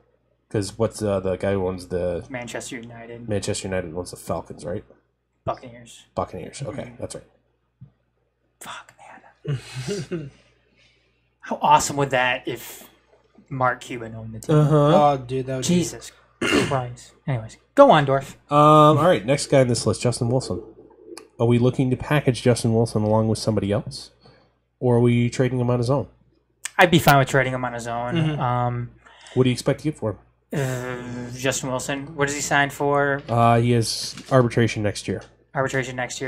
Because what's the guy who owns the... Manchester United. Manchester United owns the Falcons, right? Buccaneers. Okay, that's right. Fuck, man. How awesome would that if Mark Cuban owned the team? Oh, dude, that would Jesus Christ. Anyways, go on, Dorf. All right, next guy on this list, Justin Wilson. Are we looking to package Justin Wilson along with somebody else? Or are we trading him on his own? I'd be fine with trading him on his own. What do you expect to get for him? Justin Wilson, what does he sign for? He has arbitration next year.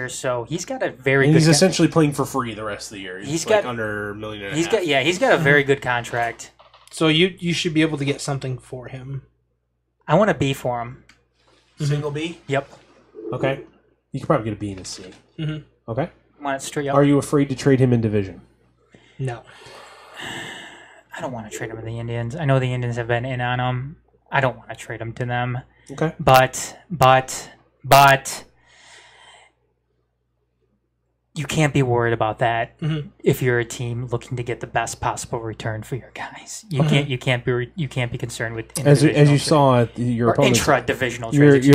So he's got a very and good... He's essentially playing for free the rest of the year. He's like got under $1.5 million. He's got a very good contract. So you should be able to get something for him. I want a B for him. Single B? Yep. Okay. You could probably get a B and a C. Okay. I want it straight up. Are you afraid to trade him in division? No. I don't want to trade him to the Indians. I know the Indians have been in on him. I don't want to trade him to them. Okay. But you can't be worried about that if you're a team looking to get the best possible return for your guys. You can't be concerned with as you saw at your opponents, intra-divisional trades.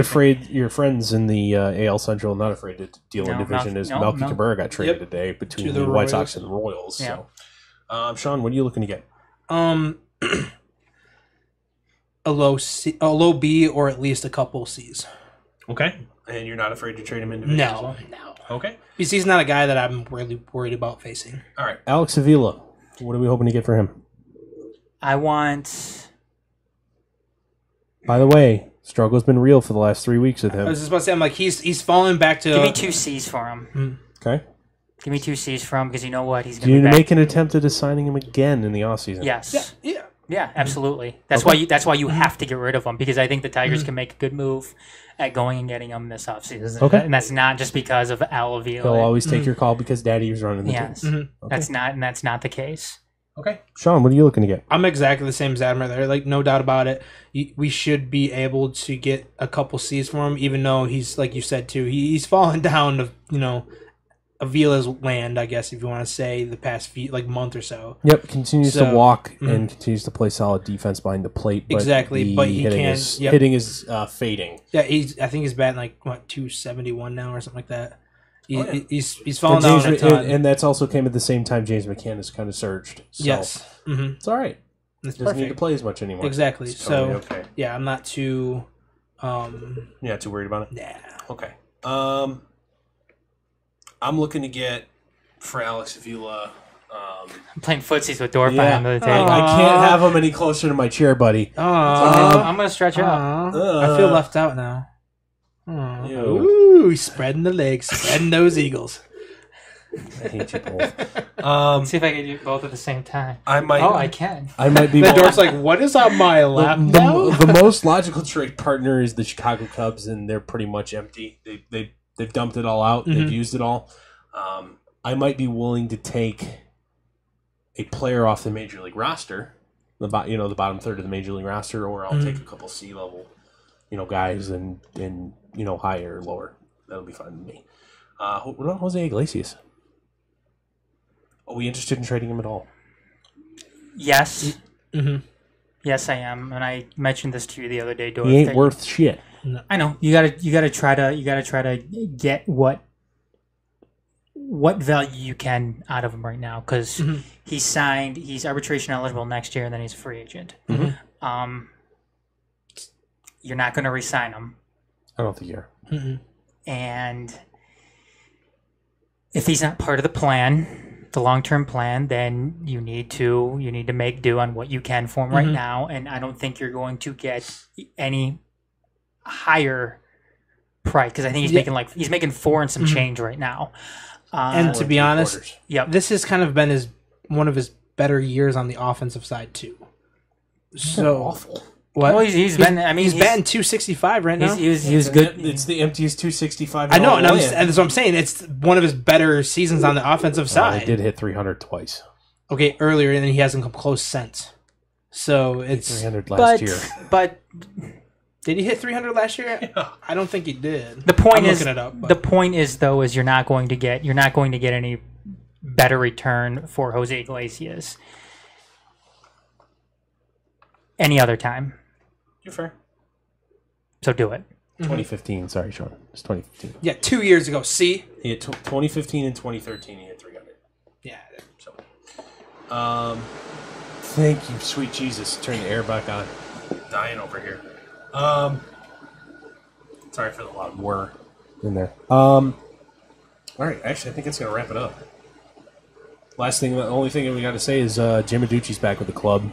Your friends in the AL Central not afraid to deal in division as Melky Cabrera got traded today between the White Sox and the Royals. Yeah. So, Sean, what are you looking to get? A low B, or at least a couple C's. Okay. And you're not afraid to trade him in division? No. Okay. Because he's not a guy that I'm really worried about facing. All right. Alex Avila. What are we hoping to get for him? I want... By the way, struggle's been real for the last 3 weeks with him. I was just about to say, I'm like, he's falling back to... Give me 2 C's for him. Okay. Give me 2 C's for him, because you know what? He's going to be back. make an attempt at signing him again in the offseason? Yes. Yeah, absolutely. That's why you have to get rid of him, because I think the Tigers can make a good move at going and getting him this offseason. Okay. And that's not just because of Al Avila. They'll always take your call because Daddy was running the team. Okay. That's not the case. Okay. Sean, what are you looking to get? I'm exactly the same as Adam right there. Like, no doubt about it. We should be able to get a couple C's for him, even though he's, like you said, too, he's fallen down to, Avila's land, I guess, if you want to say, the past month or so. Yep, continues to walk and continues to play solid defense behind the plate. But exactly, but he hitting is fading. Yeah, I think he's batting 271 now or something like that. He's fallen down a ton. And that's also came at the same time James McCann has kind of surged. So yes. It's all right. It's doesn't need to play as much anymore. Exactly. Totally okay. Yeah, I'm not too... You're not too worried about it? Nah. Okay. I'm looking to get for Alex Avila. I'm playing footsies with Dorf on the table. I can't have him any closer to my chair, buddy. I'm going to stretch out. I feel left out now. Ooh, he's spreading the legs, spreading those eagles. I hate you both. See if I can do both at the same time. I can. I might be. The Dorf's like, what is on my lap now? The most logical trade partner is the Chicago Cubs, and they're pretty much empty. They've dumped it all out. They've used it all. I might be willing to take a player off the major league roster, the bottom third of the major league roster, or I'll take a couple C level, guys and higher or lower. That'll be fine with me. What about Jose Iglesias? Are we interested in trading him at all? Yes. Yes, I am, and I mentioned this to you the other day, Dorf. He ain't worth shit. No. I know. You gotta try to get what value you can out of him right now, because he's arbitration eligible next year, and then he's a free agent. you're not going to re-sign him. I don't think you are. Mm-hmm. And if he's not part of the plan, the long-term plan, then you need to make do on what you can for him right now. And I don't think you're going to get any higher price because I think he's making 4 and some change right now. And to be honest, this has kind of been one of his better years on the offensive side too. So awful. What? Well, he's batting 265 right now. He was good. It's the emptiest 265. I know, and that's what I'm saying. It's one of his better seasons on the offensive side. He did hit 300 twice. Okay, earlier, and then he hasn't come close since. So it's 300 last year. But did he hit 300 last year? Yeah. I don't think he did. The point is though, you're not going to get any better return for Jose Iglesias any other time. You're fair. So do it. 2015. Sorry, Sean. It's 2015. Yeah, 2 years ago. See? He hit 2015 and 2013. He hit 300. Yeah. So, thank you, sweet Jesus. Turn the air back on. Dying over here. Sorry for the loud whir in there. All right. Actually, I think that's gonna wrap it up. The only thing that we got to say is Jim Aducci's back with the club.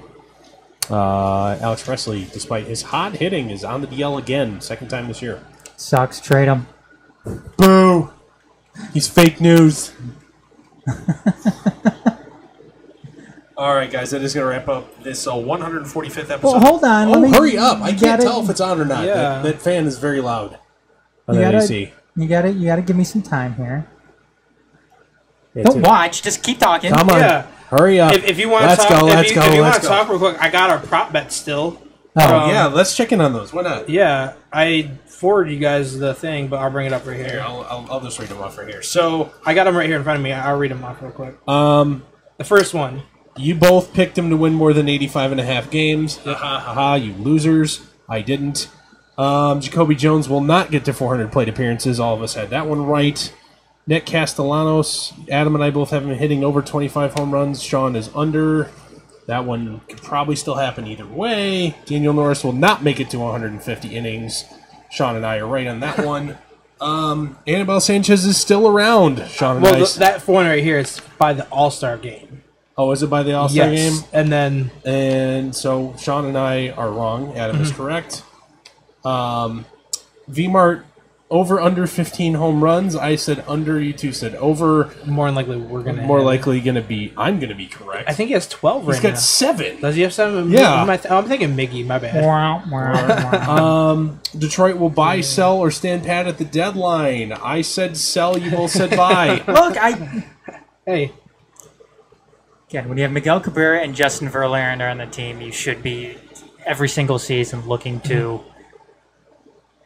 Alex Presley, despite his hot hitting, is on the DL again, second time this year. Sucks. Trade him. Boo! He's fake news. All right, guys, that is going to wrap up this 145th episode. Well, hold on. Hurry up. I can't tell if it's on or not. Yeah. That fan is very loud. You gotta give me some time here. Don't watch. Just keep talking. Come on. Yeah. Hurry up. If you want to talk, if you want to talk real quick, I got our prop bet still. Oh, yeah. Let's check in on those. Why not? Yeah. I forwarded you guys the thing, but I'll bring it up right here. I'll just read them off right here. So I got them right here in front of me. I'll read them off real quick. The first one. You both picked him to win more than 85.5 games. Ha, you losers. I didn't. Jacoby Jones will not get to 400 plate appearances. All of us had that one right. Nick Castellanos, Adam and I both have him hitting over 25 home runs. Sean is under. That one could probably still happen either way. Daniel Norris will not make it to 150 innings. Sean and I are right on that one. Anibal Sanchez is still around. Sean and I. That one right here is by the All-Star game. Oh, is it by the All-Star game? And so Sean and I are wrong. Adam is correct. V-Mart over under 15 home runs. I said under. You two said over. More than likely, I'm gonna be correct. I think he has 12 right now. He's got 7. Does he have 7? Yeah. I'm thinking Miggy. My bad. Detroit will buy, sell, or stand pat at the deadline. I said sell. You both said buy. Look, Hey. Again, when you have Miguel Cabrera and Justin Verlander on the team, you should be every single season looking to.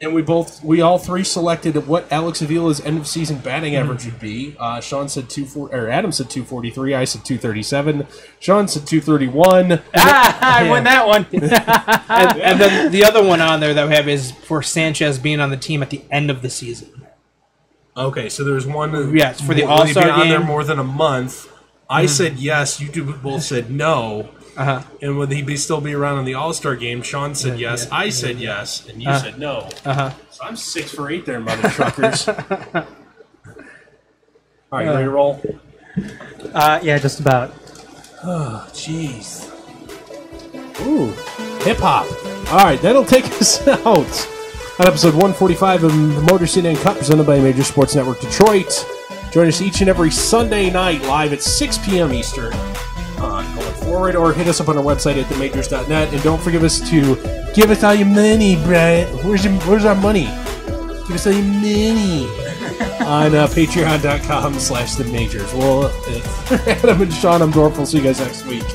And we all three selected what Alex Avila's end of season batting average would be. Sean said 240, or Adam said 243. I said 237. Sean said 231. I won that one. and then the other one on there that we have is for Sanchez being on the team at the end of the season. Okay, so there's one. Yes, for the All-Star game. On there more than a month. I said yes. You two both said no. And would he still be around in the All-Star game? Sean said yes. I said yes, and you said no. So I'm 6 for 8 there, mother truckers. All right, ready to roll? Yeah, just about. Oh, jeez. Ooh, hip-hop. All right, that'll take us out on episode 145 of the Motor City Uncut, presented by Major Sports Network Detroit. Join us each and every Sunday night live at 6 p.m. Eastern. Going forward, or hit us up on our website at themajors.net, and don't forget us to give us all your money, Brett. Where's our money? Give us all your money on patreon.com/themajors. Well, Adam and Sean, I'm Dorf. We'll see you guys next week.